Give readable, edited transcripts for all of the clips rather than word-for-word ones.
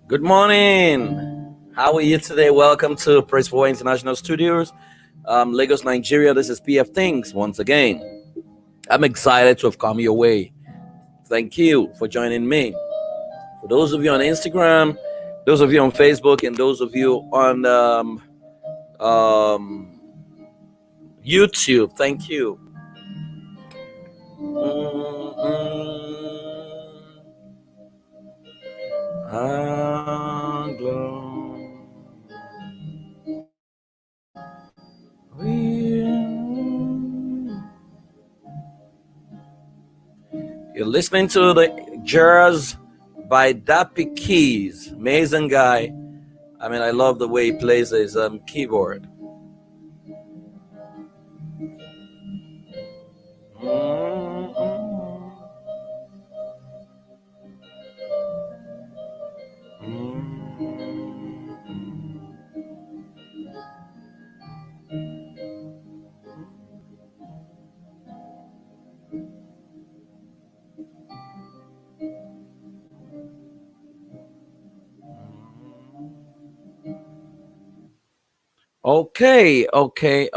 Good morning. How are you today? Welcome to Praise for International Studios, Lagos, Nigeria. This is PFthinks once again. I'm excited to have come your way. Thank you for joining me. For those of you on Instagram, those of you on Facebook, and those of you on um, YouTube, thank you. You're listening to the Jazz by Dappy Keys. Amazing guy. I mean, I love the way he plays his keyboard. Okay. Welcome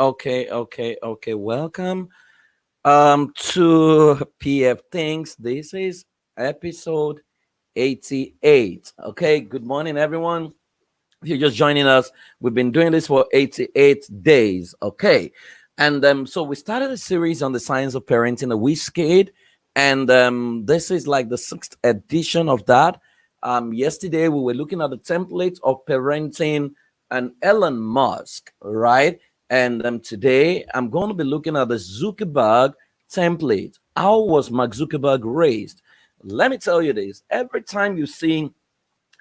to PF Things. This is episode 88. Okay, good morning, everyone. If you're just joining us, we've been doing this for 88 days. Okay, and so we started a series on the science of parenting, a WHIZKID, and this is like the sixth edition of that. Yesterday we were looking at the template of parenting and Elon Musk, right? And today I'm going to be looking at the Zuckerberg template. How was Mark Zuckerberg raised? Let me tell you this: every time you see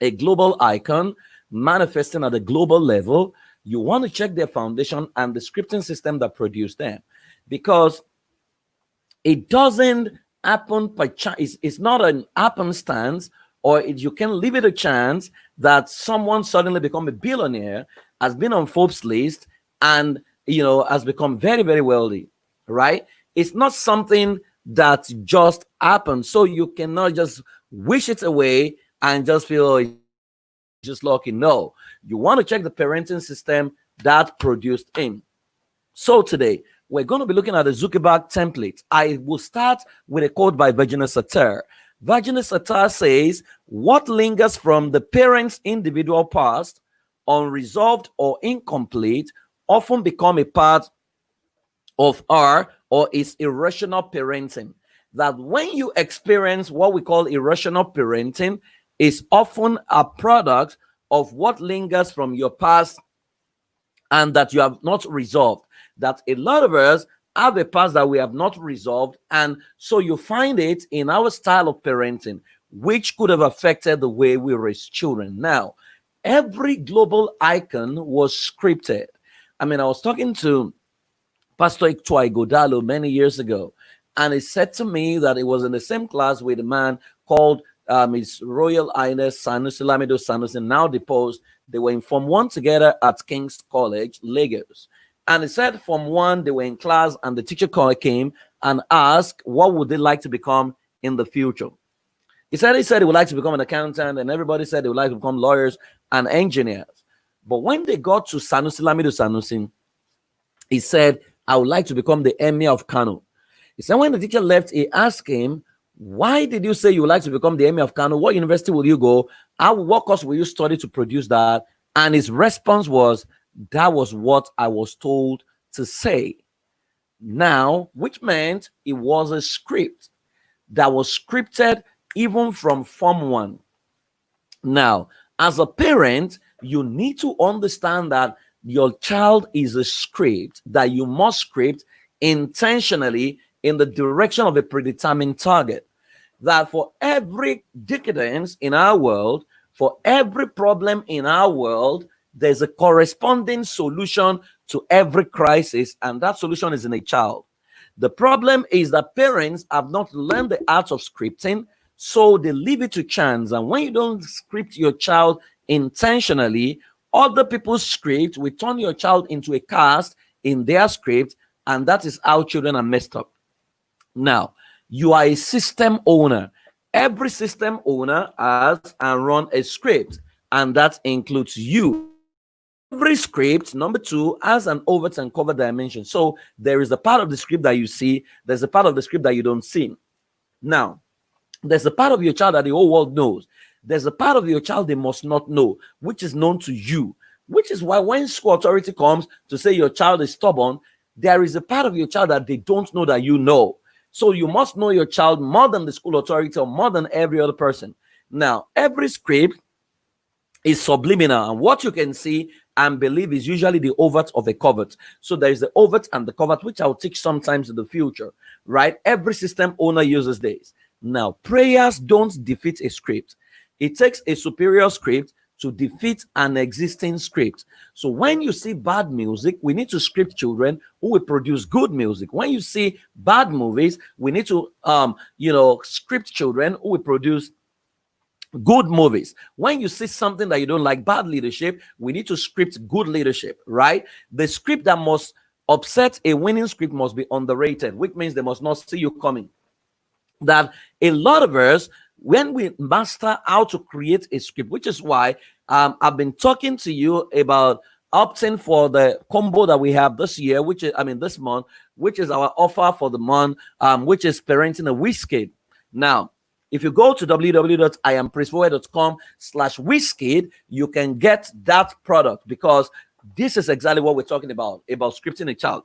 a global icon manifesting at a global level, you want to check their foundation and the scripting system that produced them, because it doesn't happen by chance. It's not an happenstance, or you can leave it a chance that someone suddenly become a billionaire, has been on Forbes list, and has become very, very wealthy, right? It's not something that just happens, so you cannot just wish it away and just feel, oh, just lucky. No, you want to check the parenting system that produced him. So today we're going to be looking at the Zuckerberg template. I will start with a quote by Virginia Satir. Virginia Satir says, "What lingers from the parent's individual past, unresolved or incomplete, often become a part of our or is irrational parenting." That when you experience what we call irrational parenting, is often a product of what lingers from your past and that you have not resolved. That a lot of us have a past that we have not resolved, and so you find it in our style of parenting, which could have affected the way we raise children. Now, every global icon was scripted. I mean, I was talking to Pastor Ikwai Godalo many years ago, and he said to me that he was in the same class with a man called His Royal Highness Sanusi Lamido Sanusi, now deposed. They were in Form 1 together at King's College, Lagos. And he said Form 1, they were in class, and the teacher came and asked what would they like to become in the future. He said he would like to become an accountant, and everybody said they would like to become lawyers and engineers. But when they got to Sanusi Lamido Sanusi, he said, "I would like to become the Emir of Kano." He said when the teacher left, he asked him, "Why did you say you would like to become the Emir of Kano? What university will you go? What course will you study to produce that?" And his response was, "That was what I was told to say." Now, which meant it was a script that was scripted even from Form 1. Now, as a parent, you need to understand that your child is a script that you must script intentionally in the direction of a predetermined target. That for every decadence in our world, for every problem in our world, there's a corresponding solution to every crisis, and that solution is in a child. The problem is that parents have not learned the art of scripting, so they leave it to chance. And when you don't script your child intentionally, other people's script will turn your child into a cast in their script, and that is how children are messed up. Now, you are a system owner. Every system owner has and run a script. and that includes you. Every script, number two, has an overt and covert dimension. So there is a part of the script that you see, there's a part of the script that you don't see. Now, there's a part of your child that the whole world knows. There's a part of your child they must not know, which is known to you. Which is why when school authority comes to say your child is stubborn, there is a part of your child that they don't know that you know. So you must know your child more than the school authority or more than every other person. Now, every script is subliminal, and what you can see and believe is usually the overt of a covert. So there is the overt and the covert, which I'll teach sometimes in the future, right? Every system owner uses this. Now, prayers don't defeat a script. It takes a superior script to defeat an existing script. So when you see bad music, we need to script children who will produce good music. When you see bad movies, we need to script children who will produce good movies. When you see something that you don't like, bad leadership, we need to script good leadership, right? The script that must upset a winning script must be underrated, which means they must not see you coming. That a lot of us, when we master how to create a script, which is why I've been talking to you about opting for the combo that we have this year, this month, which is our offer for the month, which is parenting a WHIZKID. Now, if you go to www.iampriestforward.com/WHIZKID, you can get that product, because this is exactly what we're talking about scripting a child.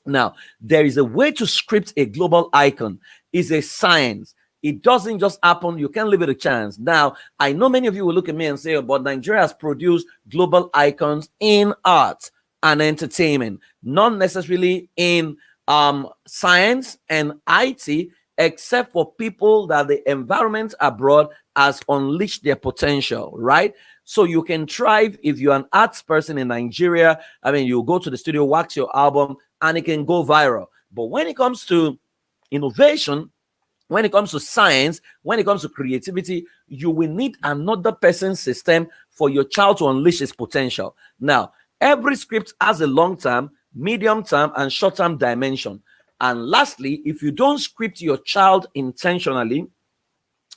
Now, there is a way to script a global icon. It's a science. It doesn't just happen. You can't leave it a chance. Now, I know many of you will look at me and say, but Nigeria has produced global icons in art and entertainment, not necessarily in science and IT, except for people that the environment abroad has unleashed their potential, right? So you can thrive if you're an arts person in Nigeria. You go to the studio, wax your album, and it can go viral. But when it comes to innovation, when it comes to science, when it comes to creativity, you will need another person's system for your child to unleash his potential. Now, every script has a long-term, medium-term, and short-term dimension. And lastly, if you don't script your child intentionally,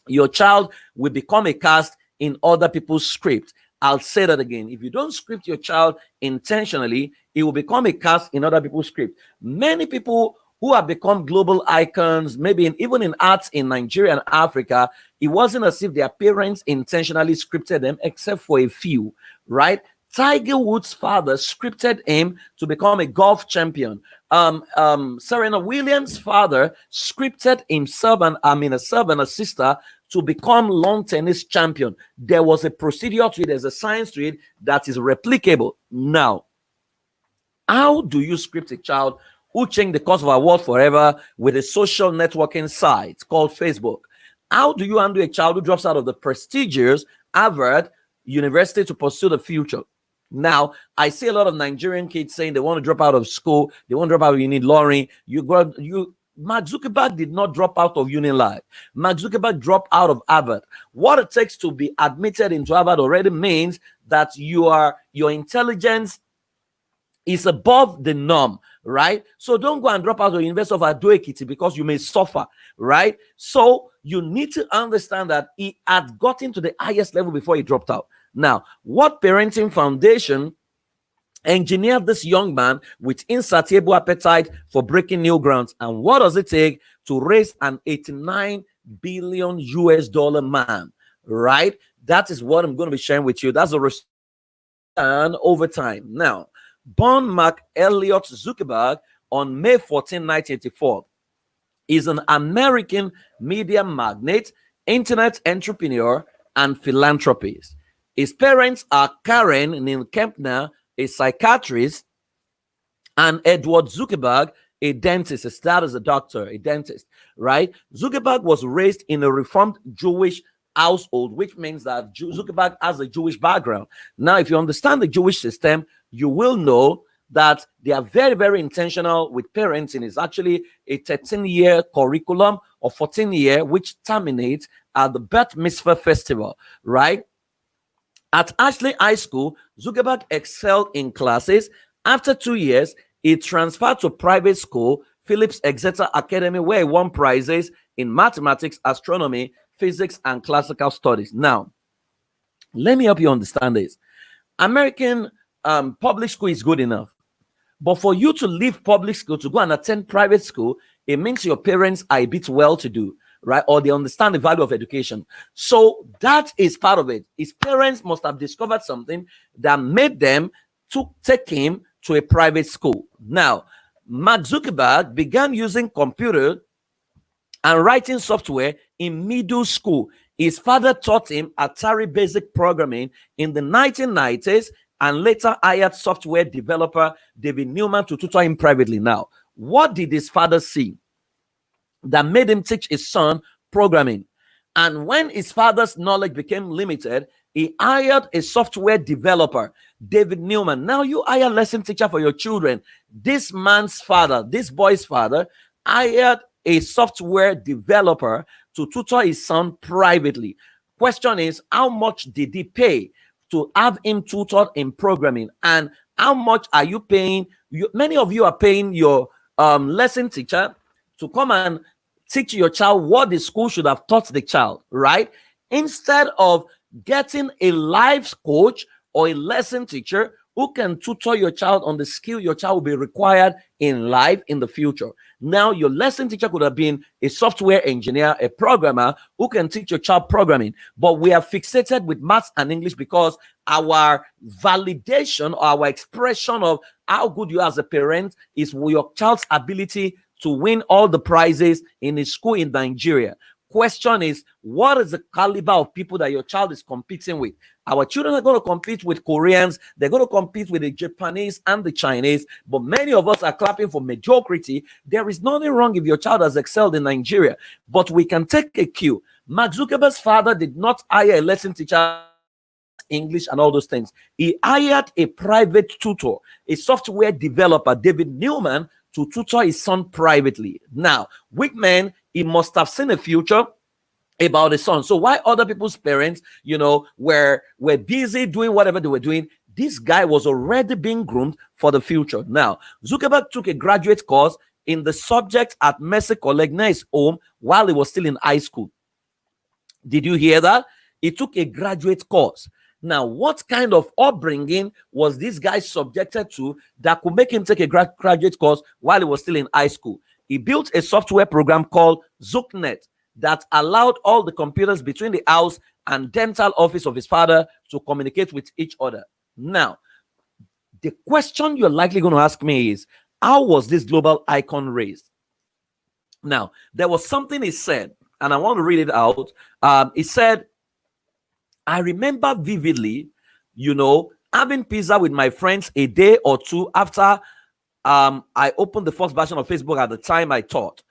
your child will become a cast in other people's script. I'll say that again. If you don't script your child intentionally, it will become a cast in other people's script. Many people who have become global icons, maybe even in arts in Nigeria and Africa, it wasn't as if their parents intentionally scripted them, except for a few, right? Tiger Woods' father scripted him to become a golf champion. Serena Williams' father scripted himself and a sister to become lawn tennis champion. There was a procedure to it, there's a science to it that is replicable. Now, how do you script a child who changed the course of our world forever with a social networking site called Facebook? How do you handle a child who drops out of the prestigious Harvard University to pursue the future? Now, I see a lot of Nigerian kids saying they want to drop out of school, they want to drop out of uni. Lauren, Mark Zuckerberg did not drop out of Unilag. Mark Zuckerberg dropped out of Harvard. What it takes to be admitted into Harvard already means that your intelligence is above the norm, right? So don't go and drop out of the University of WHIZKID because you may suffer, right? So you need to understand that he had gotten to the highest level before he dropped out. Now, what parenting foundation engineered this young man with insatiable appetite for breaking new grounds? And what does it take to raise an 89 billion US dollar man, right? That is what I'm going to be sharing with you. That's a return over time. Now, born Mark Elliott Zuckerberg on May 14, 1984, is an American media magnate, internet entrepreneur, and philanthropist. His parents are Karen Neil Kempner, a psychiatrist, and Edward Zuckerberg, a dentist. His dad is a doctor, a dentist, right? Zuckerberg was raised in a Reformed Jewish household, which means that Zuckerberg has a Jewish background. Now, if you understand the Jewish system, you will know that they are very, very intentional with parenting. It's actually a 13-year curriculum or 14-year, which terminates at the Beth Mitzvah festival, right? At Ashley High School, Zuckerberg excelled in classes. After 2 years, he transferred to private school, Phillips Exeter Academy, where he won prizes in mathematics, astronomy, physics, and classical studies. Now, Let me help you understand this. American public school is good enough. But for you to leave public school to go and attend private school, it means your parents are a bit well to do, right? Or they understand the value of education. So that is part of it. His parents must have discovered something that made them to take him to a private school. Now, Mark Zuckerberg began using computer and writing software in middle school. His father taught him Atari basic programming in the 1990s and later hired software developer David Newman to tutor him privately. Now, what did his father see that made him teach his son programming? And when his father's knowledge became limited, he hired a software developer, David Newman. Now you hire a lesson teacher for your children. This man's father, this boy's father, hired a software developer to tutor his son privately. Question is, how much did he pay to have him tutored in programming? And how much are you paying? Many of you are paying your lesson teacher to come and teach your child what the school should have taught the child, right? Instead of getting a life coach or a lesson teacher who can tutor your child on the skill your child will be required in life in the future. Now, your lesson teacher could have been a software engineer, a programmer who can teach your child programming. But we are fixated with maths and English because our validation or our expression of how good you are as a parent is your child's ability to win all the prizes in a school in Nigeria. Question is, what is the caliber of people that your child is competing with? Our children are going to compete with Koreans, they're going to compete with the Japanese and the Chinese, but many of us are clapping for mediocrity. There is nothing wrong if your child has excelled in Nigeria, but we can take a cue. Mark Zuckerberg's father did not hire a lesson teacher, English and all those things. He hired a private tutor, a software developer, David Newman, to tutor his son privately. Now, with men, he must have seen a future about his son. So why other people's parents, were busy doing whatever they were doing, this guy was already being groomed for the future. Now, Zuckerberg took a graduate course in the subject at Mercy College near his home while he was still in high school. Did you hear that? He took a graduate course. Now, what kind of upbringing was this guy subjected to that could make him take a graduate course while he was still in high school? He built a software program called ZuckNet that allowed all the computers between the house and dental office of his father to communicate with each other. Now, the question you're likely going to ask me is, how was this global icon raised? Now, there was something he said, and I want to read it out. He said, I remember vividly, having pizza with my friends a day or two after I opened the first version of Facebook. At the time, I thought,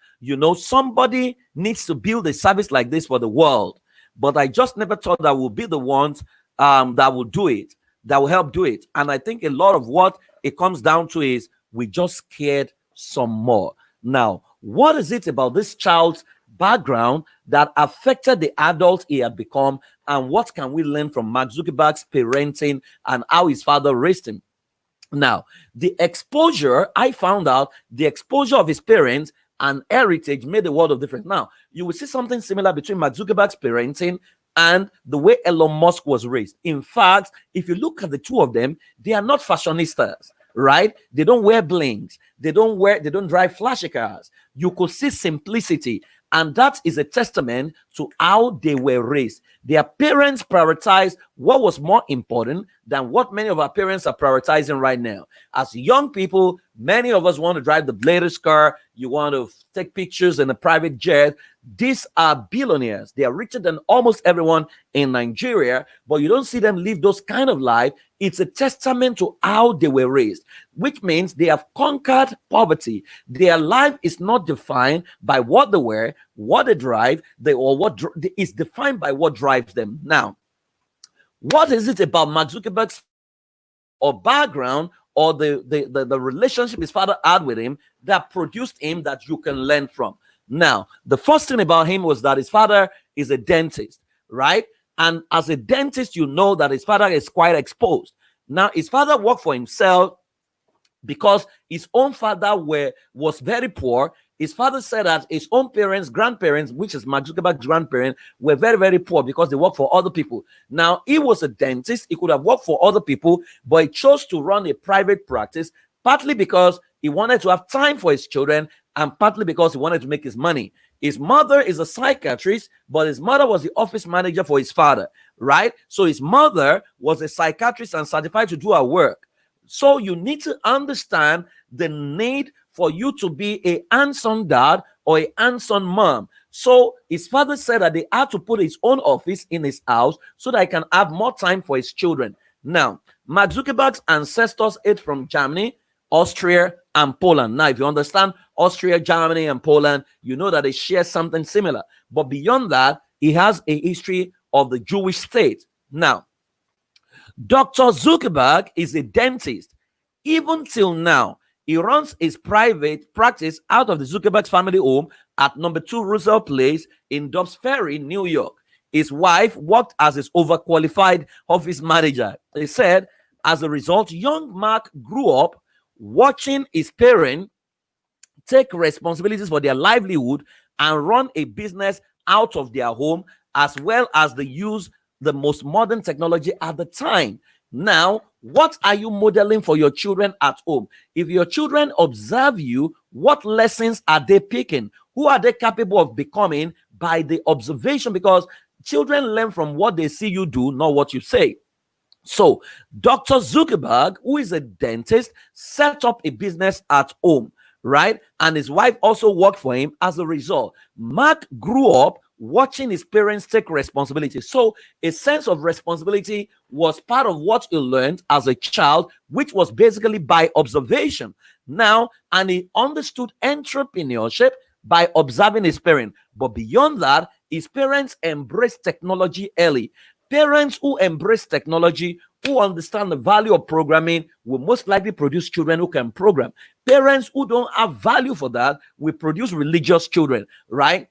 somebody needs to build a service like this for the world. But I just never thought that we'll be the ones that will do it, that will help do it. And I think a lot of what it comes down to is we just cared some more. Now, what is it about this child's background that affected the adult he had become? And what can we learn from Mark Zuckerberg's parenting and how his father raised him? Now, I found out the exposure of his parents and heritage made a world of difference. Now, you will see something similar between Mark Zuckerberg's parenting and the way Elon Musk was raised. In fact, if you look at the two of them, they are not fashionistas, right? They don't wear blings. They don't drive flashy cars. You could see simplicity. And that is a testament to how they were raised. Their parents prioritized what was more important than what many of our parents are prioritizing right now. As young people, many of us want to drive the latest car. You want to take pictures in a private jet. These are billionaires. They are richer than almost everyone in Nigeria, but you don't see them live those kind of life. It's a testament to how they were raised, which means they have conquered poverty. Their life is not defined by what they wear, what they drive, is defined by what drives them. Now, what is it about Mark Zuckerberg's or background or the relationship his father had with him that produced him that you can learn from? Now, the first thing about him was that his father is a dentist, right? And as a dentist, you know that his father is quite exposed. Now, his father worked for himself, because his own father was very poor. His father said that his own parents, grandparents, which is Mark Zuckerberg's grandparents, were very, very poor because they worked for other people. Now, he was a dentist. He could have worked for other people, but he chose to run a private practice, partly because he wanted to have time for his children and partly because he wanted to make his money. His mother is a psychiatrist, but his mother was the office manager for his father, right? So his mother was a psychiatrist and certified to do her work. So you need to understand the need for you to be a hands-on dad or a hands-on mom. So his father said that they had to put his own office in his house so that he can have more time for his children. Now, Mark Zuckerberg's ancestors ate from Germany, Austria, and Poland. Now, if you understand Austria, Germany, and Poland, you know that they share something similar. But beyond that, he has a history of the Jewish state. Now, Dr. Zuckerberg is a dentist. Even till now, he runs his private practice out of the Zuckerberg family home at number 2 Roosevelt Place in Dobbs Ferry, New York. His wife worked as his overqualified office manager. He said, as a result, young Mark grew up watching his parents take responsibilities for their livelihood and run a business out of their home, as well as they use the most modern technology at the time. Now, what are you modeling for your children at home? If your children observe you, what lessons are they picking? Who are they capable of becoming by the observation? Because children learn from what they see you do, not what you say. So, Dr. Zuckerberg, who is a dentist, set up a business at home, right? And his wife also worked for him. As a result, Mark grew up watching his parents take responsibility. So a sense of responsibility was part of what he learned as a child, which was basically by observation. Now, and he understood entrepreneurship by observing his parents. But beyond that, his parents embraced technology early. Parents who embrace technology, who understand the value of programming, will most likely produce children who can program. Parents who don't have value for that will produce religious children, right?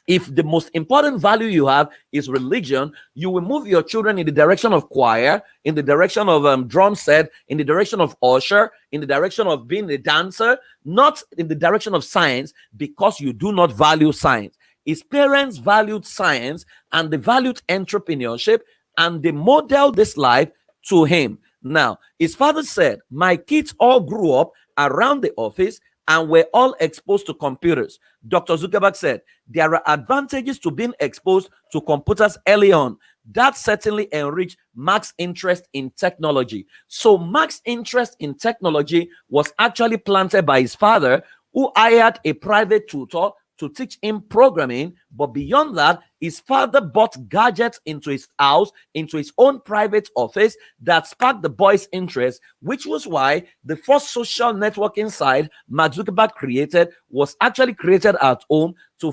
If the most important value you have is religion, you will move your children in the direction of choir, in the direction of drum set, in the direction of usher, in the direction of being a dancer, not in the direction of science, because you do not value science. His parents valued science and they valued entrepreneurship, and they modeled this life to him. Now, his father said, my kids all grew up around the office and were all exposed to computers. Dr. Zuckerberg said, there are advantages to being exposed to computers early on. That certainly enriched Mark's interest in technology. So Mark's interest in technology was actually planted by his father, who hired a private tutor to teach him programming. But beyond that, his father bought gadgets into his house, into his own private office, that sparked the boy's interest, which was why the first social networking site Mark Zuckerberg created was actually created at home to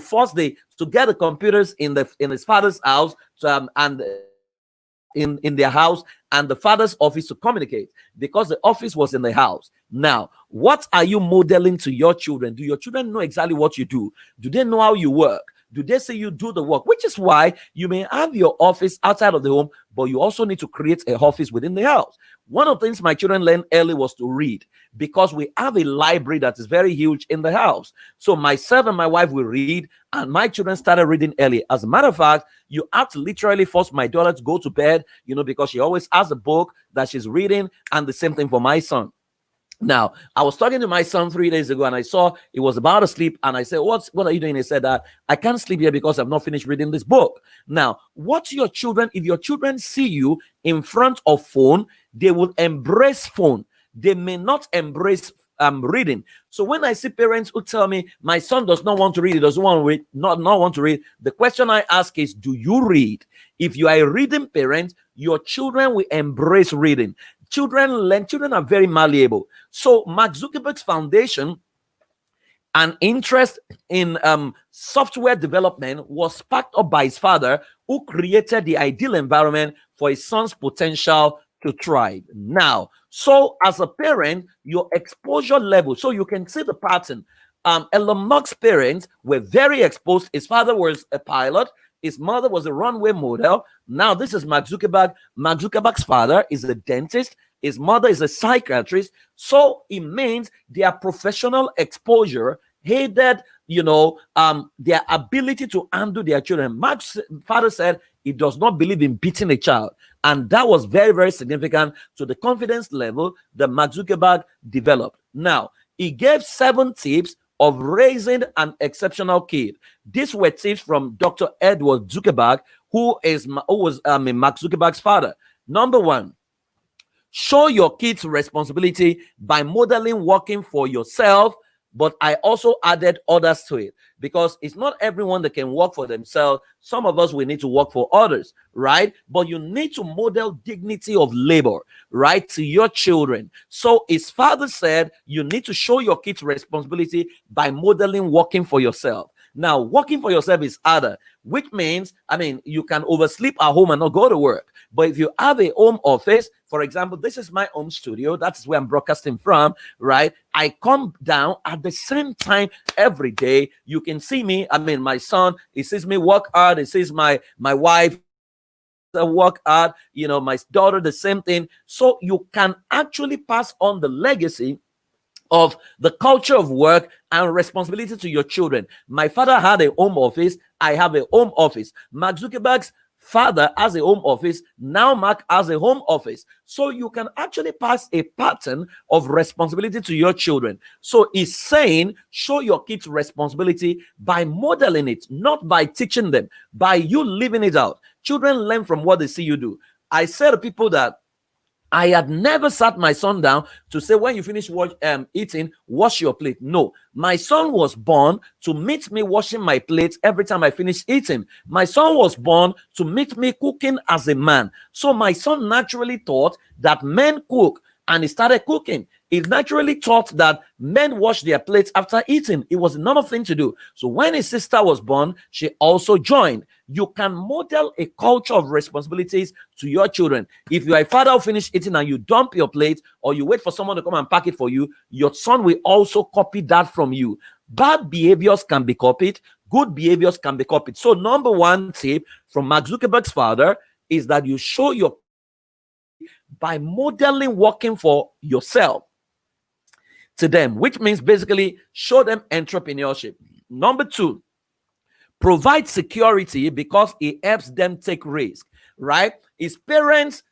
get the computers in his father's house and in their house and the father's office to communicate, because the office was in the house. Now, what are you modeling to your children? Do your children know exactly what you do? Do they know how you work? Do they see you do the work? Which is why you may have your office outside of the home, but you also need to create an office within the house. One of the things my children learned early was to read, because we have a library that is very huge in the house. So myself and my wife will read, and my children started reading early. As a matter of fact, you have to literally force my daughter to go to bed, because she always has a book that she's reading, and the same thing for my son. Now, I was talking to my son 3 days ago, and I saw he was about to sleep, and I said, what are you doing? He said that I can't sleep here because I've not finished reading this book. Now, if your children see you in front of phone, they will embrace phone. They may not embrace reading. So when I see parents who tell me my son does not want to read, he doesn't want to read, not want to read, the question I ask is, do you read? If you are a reading parent, your children will embrace reading. Children learn. Children are very malleable. So Mark Zuckerberg's foundation and interest in software development was sparked up by his father, who created the ideal environment for his son's potential to thrive. Now, so as a parent, your exposure level, so you can see the pattern. Elon Musk's parents were very exposed. His father was a pilot. His mother was a runway model. Now, this is Mark Zuckerberg. Mark Zuckerberg's father is a dentist, his mother is a psychiatrist. So it means their professional exposure aided, their ability to handle their children. Mark's father said he does not believe in beating a child. And that was very, very significant to the confidence level that Mark Zuckerberg developed. Now, he gave 7 tips of raising an exceptional kid. These were tips from Dr. Edward Zuckerberg, who was Mark Zuckerberg's father. Number 1, show your kids responsibility by modeling working for yourself. But I also added others to it, because it's not everyone that can work for themselves. Some of us, we need to work for others, right? But you need to model dignity of labor, right, to your children. So his father said you need to show your kids responsibility by modeling working for yourself. Now, working for yourself is harder, which means, you can oversleep at home and not go to work. But if you have a home office, for example, this is my home studio. That's where I'm broadcasting from, right? I come down at the same time every day. You can see me. My son, he sees me work hard. He sees my wife work hard. My daughter, the same thing. So you can actually pass on the legacy of the culture of work and responsibility to your children. My father had a home office. I have a home office. Mark Zuckerberg's father has a home office. Now Mark has a home office. So you can actually pass a pattern of responsibility to your children. So he's saying, show your kids responsibility by modeling it, not by teaching them, by you living it out. Children learn from what they see you do. I say to people that I had never sat my son down to say, when you finish eating, wash your plate. No, my son was born to meet me washing my plate every time I finish eating. My son was born to meet me cooking as a man. So my son naturally thought that men cook, and he started cooking. He naturally thought that men wash their plates after eating. It was another thing to do. So when his sister was born, she also joined. You can model a culture of responsibilities to your children. If you are a father who finish eating and you dump your plate, or you wait for someone to come and pack it for you, your son will also copy that from you. Bad behaviors can be copied. Good behaviors can be copied. So number 1 tip from Mark Zuckerberg's father is that you show your by modeling working for yourself to them, which means basically show them entrepreneurship. Number 2, provide security because it helps them take risk, right? His parents,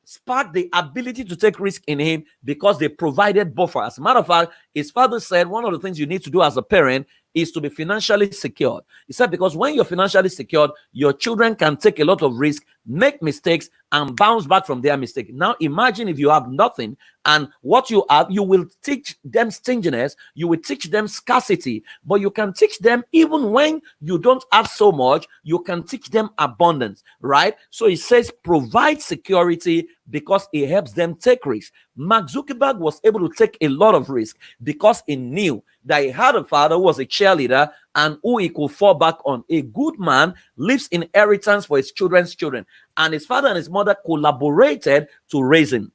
sparked the ability to take risk in him because they provided buffer. As a matter of fact, his father said one of the things you need to do as a parent is to be financially secured. He said, because when you're financially secured, your children can take a lot of risk, make mistakes, and bounce back from their mistake. Now, imagine if you have nothing, and what you have, you will teach them stinginess, you will teach them scarcity, but you can teach them even when you don't have so much, you can teach them abundance, right? So he says, provide security because it helps them take risks. Mark Zuckerberg was able to take a lot of risk because he knew that he had a father who was a cheerleader and who he could fall back on. A good man leaves inheritance for his children's children, and his father and his mother collaborated to raise him.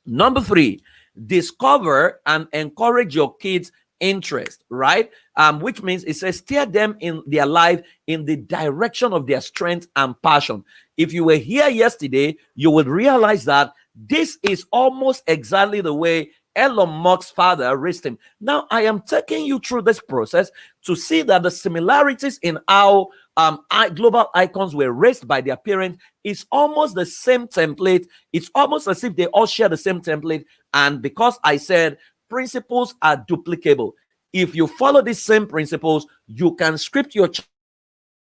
Number 3, discover and encourage your kids' interest, right? Which means it says steer them in their life in the direction of their strength and passion. If you were here yesterday, you would realize that this is almost exactly the way Elon Musk's father raised him. Now, I am taking you through this process to see that the similarities in how global icons were raised by their parents is almost the same template. It's almost as if they all share the same template. And because I said principles are duplicable, if you follow these same principles, you can script your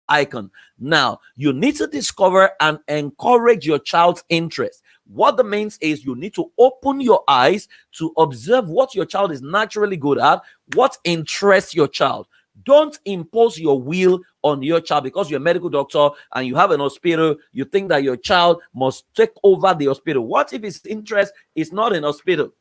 icon. Now, you need to discover and encourage your child's interest. What that means is you need to open your eyes to observe what your child is naturally good at, what interests your child. Don't impose your will on your child because you're a medical doctor and you have an hospital. You think that your child must take over the hospital. What if his interest is not in hospital?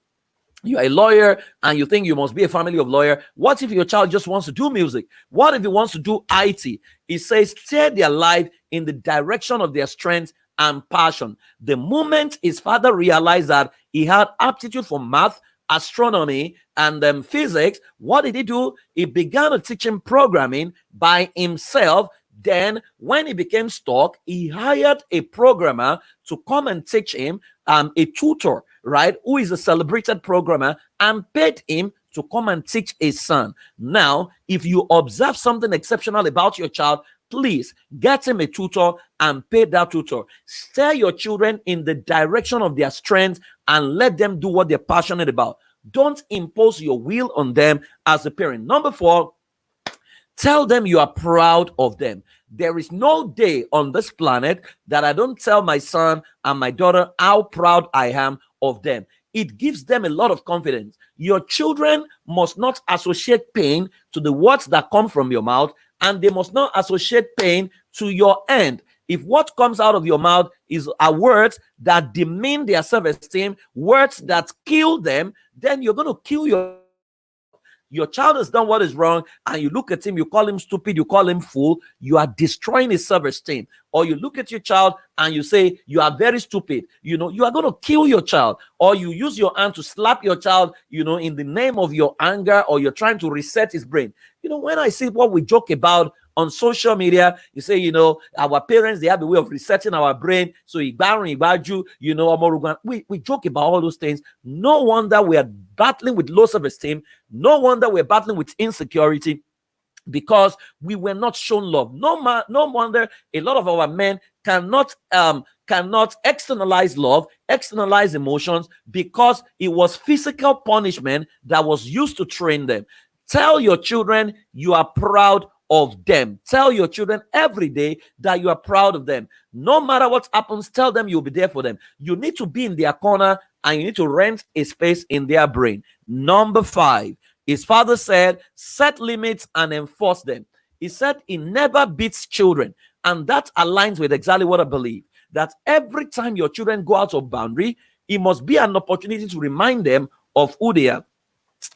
You're a lawyer and you think you must be a family of lawyer. What if your child just wants to do music? What if he wants to do IT? He says steer their life in the direction of their strengths and passion. The moment his father realized that he had aptitude for math, astronomy, and physics, what did he do? He began to teach him programming by himself Then when he became stuck, he hired a programmer to come and teach him, a tutor, right, who is a celebrated programmer, and paid him to come and teach his son. Now, if you observe something exceptional about your child, please get him a tutor and pay that tutor. Steer your children in the direction of their strengths and let them do what they're passionate about. Don't impose your will on them as a parent. Number 4, tell them you are proud of them. There is no day on this planet that I don't tell my son and my daughter how proud I am of them. It gives them a lot of confidence. Your children must not associate pain to the words that come from your mouth, and they must not associate pain to your end. If what comes out of your mouth are words that demean their self-esteem, words that kill them, then you're going to kill your child. Your child has done what is wrong, and you look at him, you call him stupid, you call him fool, you are destroying his self-esteem. Or you look at your child and you say, you are very stupid, you are going to kill your child. Or you use your hand to slap your child, in the name of your anger, or you're trying to reset his brain. When I see what we joke about on social media, you say, our parents, they have a way of resetting our brain. So we joke about all those things. No wonder we are battling with low self-esteem. No wonder we're battling with insecurity, because we were not shown love. No wonder a lot of our men cannot externalize love, externalize emotions, because it was physical punishment that was used to train them. Tell your children you are proud of them. Tell your children every day that you are proud of them. No matter what happens, tell them you'll be there for them. You need to be in their corner, and you need to rent a space in their brain. Number 5, his father said, set limits and enforce them. He said he never beats children. And that aligns with exactly what I believe. That every time your children go out of boundary, it must be an opportunity to remind them of who they are.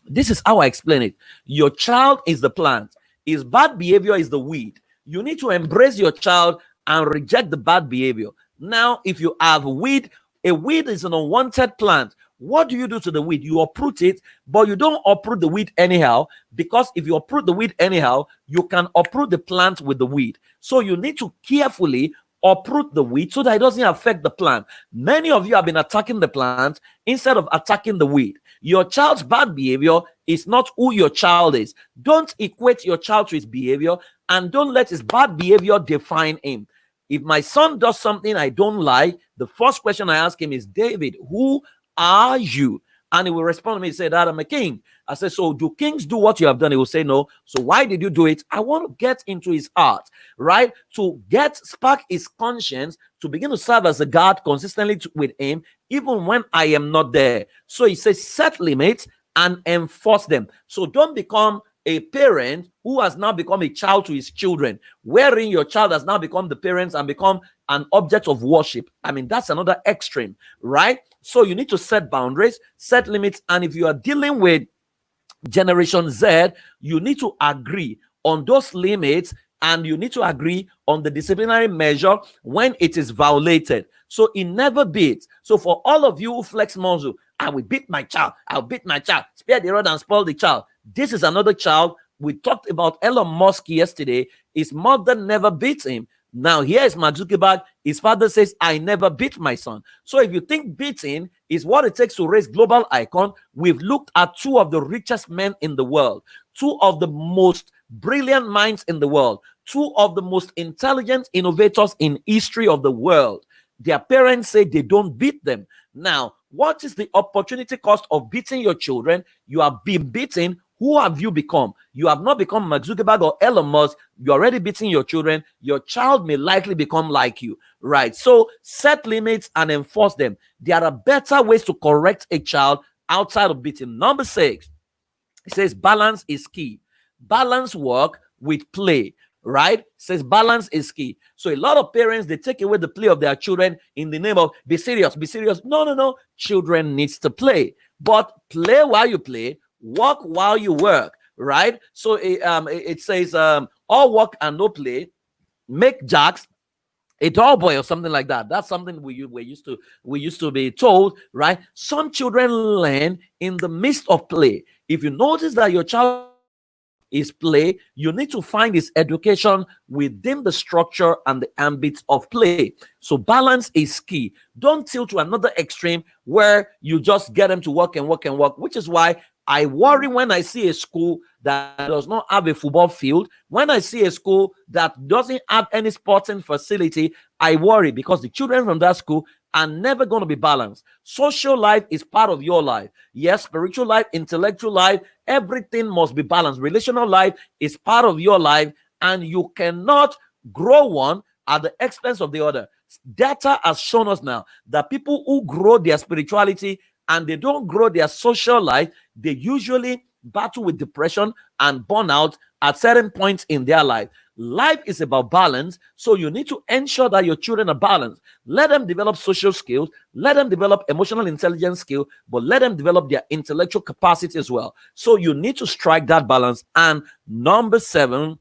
This is how I explain it. Your child is the plant. His bad behavior is the weed. You need to embrace your child and reject the bad behavior. Now, if you have a weed is an unwanted plant. What do you do to the weed? You uproot it, but you don't uproot the weed anyhow, because if you uproot the weed anyhow, you can uproot the plant with the weed. So you need to carefully uproot the weed so that it doesn't affect the plant. Many of you have been attacking the plant instead of attacking the weed. Your child's bad behavior is not who your child is. Don't equate your child to his behavior, and don't let his bad behavior define him. If my son does something I don't like, the first question I ask him is, David, who are you? And he will respond to me and say, Dad, I'm a king. I say, so do kings do what you have done? He will say, no. So why did you do it? I want to get into his heart, right? To spark his conscience, to begin to serve as a guard consistently with him, even when I am not there. So he says, set limits and enforce them. So don't become a parent who has now become a child to his children, wherein your child has now become the parents and become an object of worship. I mean, that's another extreme, right? So you need to set boundaries, set limits. And if you are dealing with Generation Z, you need to agree on those limits, and you need to agree on the disciplinary measure when it is violated. So it never beats. So for all of you who flex muscle, I will beat my child, I'll beat my child, spare the rod and spoil the child. This is another child. We talked about Elon Musk yesterday. His mother never beats him. Now here is Mark Zuckerberg. His father says, I never beat my son. So if you think beating is what it takes to raise global icon, we've looked at 2 of the richest men in the world, 2 of the most brilliant minds in the world, 2 of the most intelligent innovators in history of the world. Their parents say they don't beat them. Now, what is the opportunity cost of beating your children? You are being beaten. Who have you become? You have not become Mark Zuckerberg or Elon Musk. You're already beating your children. Your child may likely become like you, right? So set limits and enforce them. There are better ways to correct a child outside of beating. Number 6, it says balance is key. Balance work with play, right? It says balance is key. So a lot of parents, they take away the play of their children in the name of be serious, be serious. No. Children needs to play, but play while you play, work while you work, right? So it says all work and no play make Jacks a dull boy or something like that. That's something we used to be told, right? Some children learn in the midst of play. If you notice that your child is play, you need to find his education within the structure and the ambit of play. So balance is key. Don't tilt to another extreme where you just get them to work and work and work, which is why I worry when I see a school that does not have a football field. When I see a school that doesn't have any sporting facility, I worry, because the children from that school are never going to be balanced. Social life is part of your life. Yes, spiritual life, intellectual life, everything must be balanced. Relational life is part of your life, and you cannot grow one at the expense of the other. Data has shown us now that people who grow their spirituality and they don't grow their social life, they usually battle with depression and burnout at certain points in their life. Life is about balance, so you need to ensure that your children are balanced. Let them develop social skills, let them develop emotional intelligence skills, but let them develop their intellectual capacity as well. So you need to strike that balance. And number 7,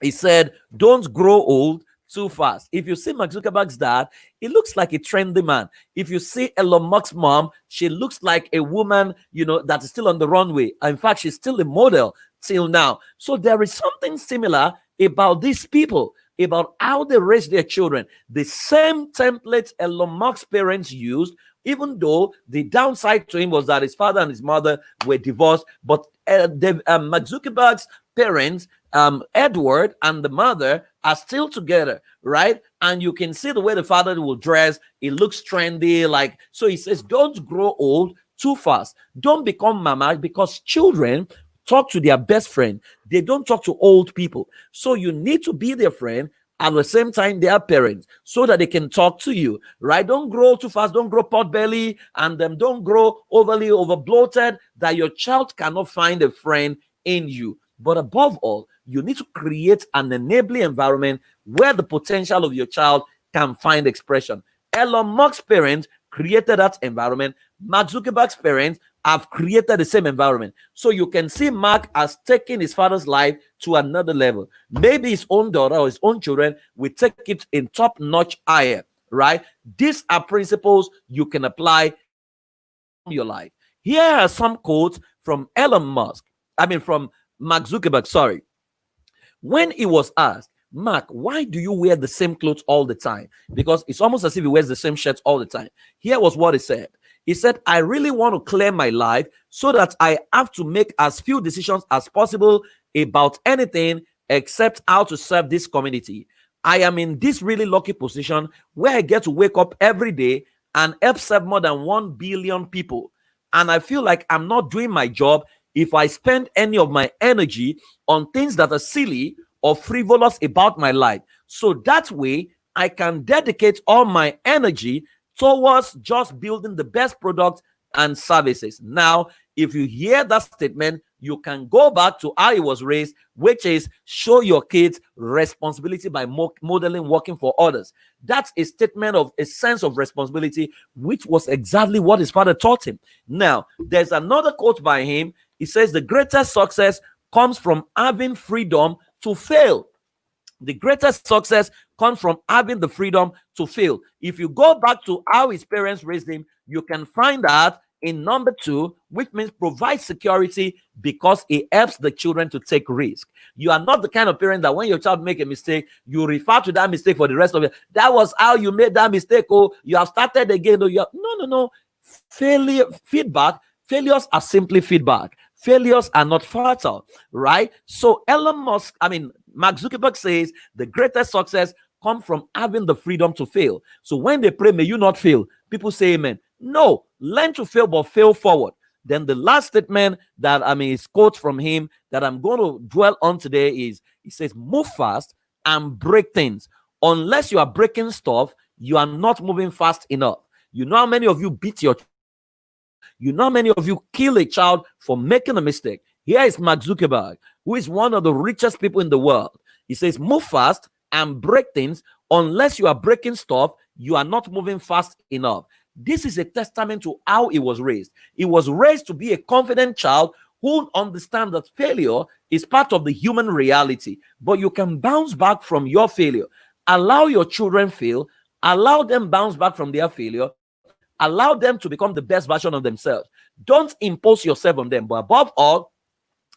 he said, don't grow old too fast. If you see Mark Zuckerberg's dad, he looks like a trendy man. If you see Elon Musk's mom, she looks like a woman, that is still on the runway. In fact, she's still a model till now. So there is something similar about these people, about how they raise their children. The same template Elon Musk's parents used, even though the downside to him was that his father and his mother were divorced. But Mark Zuckerberg's parents, Edward and the mother, are still together, right? And you can see the way the father will dress. It looks trendy. So he says, don't grow old too fast. Don't become mama, because children talk to their best friend. They don't talk to old people. So you need to be their friend at the same time they are parents, so that they can talk to you, right? Don't grow too fast. Don't grow pot belly, and don't grow overly over bloated that your child cannot find a friend in you. But above all, you need to create an enabling environment where the potential of your child can find expression. Elon Musk's parents created that environment. Mark Zuckerberg's parents have created the same environment. So you can see Mark has taken his father's life to another level. Maybe his own daughter or his own children will take it in top-notch higher, right? These are principles you can apply to transform your life. Here are some quotes from from Mark Zuckerberg, sorry. When he was asked, Mark, why do you wear the same clothes all the time? Because it's almost as if he wears the same shirts all the time. Here was what he said. He said, I really want to clear my life so that I have to make as few decisions as possible about anything except how to serve this community. I am in this really lucky position where I get to wake up every day and help serve more than 1 billion people. And I feel like I'm not doing my job if I spend any of my energy on things that are silly or frivolous about my life. So that way, I can dedicate all my energy towards just building the best products and services. Now, if you hear that statement, you can go back to how he was raised, which is show your kids responsibility by modeling working for others. That's a statement of a sense of responsibility, which was exactly what his father taught him. Now, there's another quote by him. He says, the greatest success comes from having freedom to fail. The greatest success comes from having the freedom to fail. If you go back to how his parents raised him, you can find that in number 2, which means provide security, because it helps the children to take risk. You are not the kind of parent that when your child make a mistake, you refer to that mistake for the rest of it. That was how you made that mistake. Oh, you have started again. Oh, no. Failures are simply feedback. Failures are not fatal, right? So Mark Zuckerberg says the greatest success comes from having the freedom to fail. So when they pray, may you not fail, people say amen. No, learn to fail, but fail forward. Then the last statement that is quote from him that I'm going to dwell on today is, he says, move fast and break things. Unless you are breaking stuff, you are not moving fast enough. You know how many of you beat your You know how many of you kill a child for making a mistake? Here is Mark Zuckerberg, who is one of the richest people in the world. He says, move fast and break things. Unless you are breaking stuff, you are not moving fast enough. This is a testament to how he was raised. He was raised to be a confident child who understands that failure is part of the human reality, but you can bounce back from your failure. Allow your children fail. Allow them bounce back from their failure. Allow them to become the best version of themselves. Don't impose yourself on them. But above all,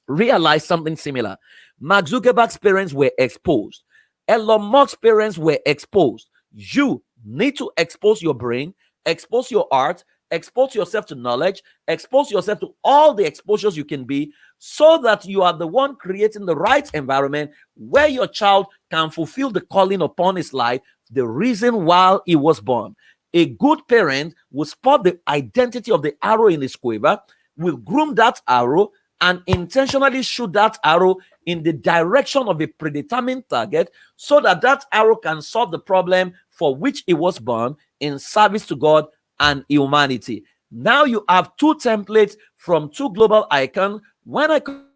realize something similar. Mark Zuckerberg's parents were exposed. Elon Musk's parents were exposed. You need to expose your brain, expose your art, expose yourself to knowledge, expose yourself to all the exposures you can be, so that you are the one creating the right environment where your child can fulfill the calling upon his life, the reason why he was born. A good parent will spot the identity of the arrow in his quiver, will groom that arrow, and intentionally shoot that arrow in the direction of a predetermined target, so that that arrow can solve the problem for which it was born, in service to God and humanity. Now you have two templates from two global icons. When I come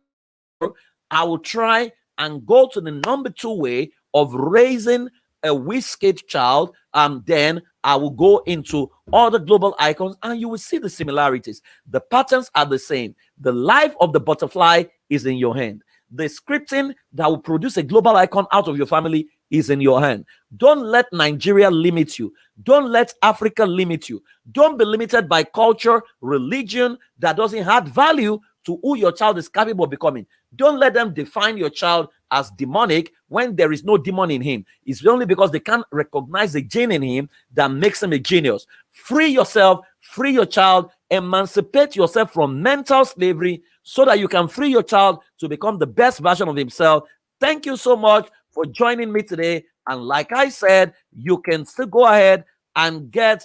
tomorrow, I will try and go to the number 2 way of raising a WHIZKID child, and then I will go into all the global icons, and you will see the similarities. The patterns are the same. The life of the butterfly is in your hand. The scripting that will produce a global icon out of your family is in your hand. Don't let Nigeria limit you. Don't let Africa limit you. Don't be limited by culture, religion that doesn't add value to who your child is capable of becoming. Don't let them define your child as demonic when there is no demon in him. It's only because they can't recognize the gene in him that makes him a genius. Free yourself, free your child, emancipate yourself from mental slavery so that you can free your child to become the best version of himself. Thank you so much for joining me today. And like I said, you can still go ahead and get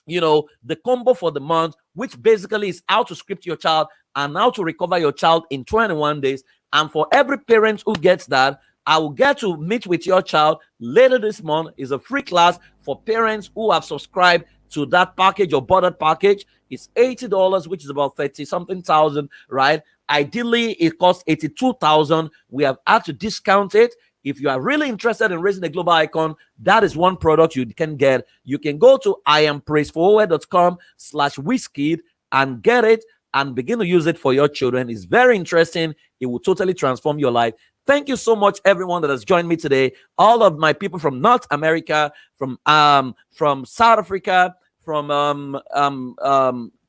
the combo for the month, which basically is how to script your child and how to recover your child in 21 days. And for every parent who gets that, I will get to meet with your child later this month. Is a free class for parents who have subscribed to that package or bought that package. It's $80, which is about 30 something thousand, right? Ideally, it costs 82,000. We have had to discount it. If you are really interested in raising a global icon, that is one product you can get. You can go to iampraiseforward.com/WHIZKID and get it and begin to use it for your children. It's very interesting. It will totally transform your life. Thank you so much, everyone that has joined me today. All of my people from North America, from South Africa, from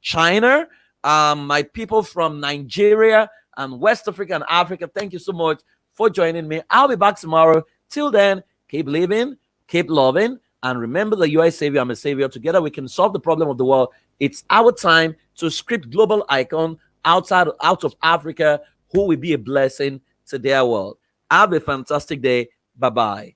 China, my people from Nigeria and West Africa and Africa. Thank you so much for joining me. I'll be back tomorrow. Till then, keep living, keep loving, and remember that you are a savior. I'm a savior. Together we can solve the problem of the world. It's our time to script global icon out of Africa who will be a blessing to their world. Have a fantastic day. Bye-bye.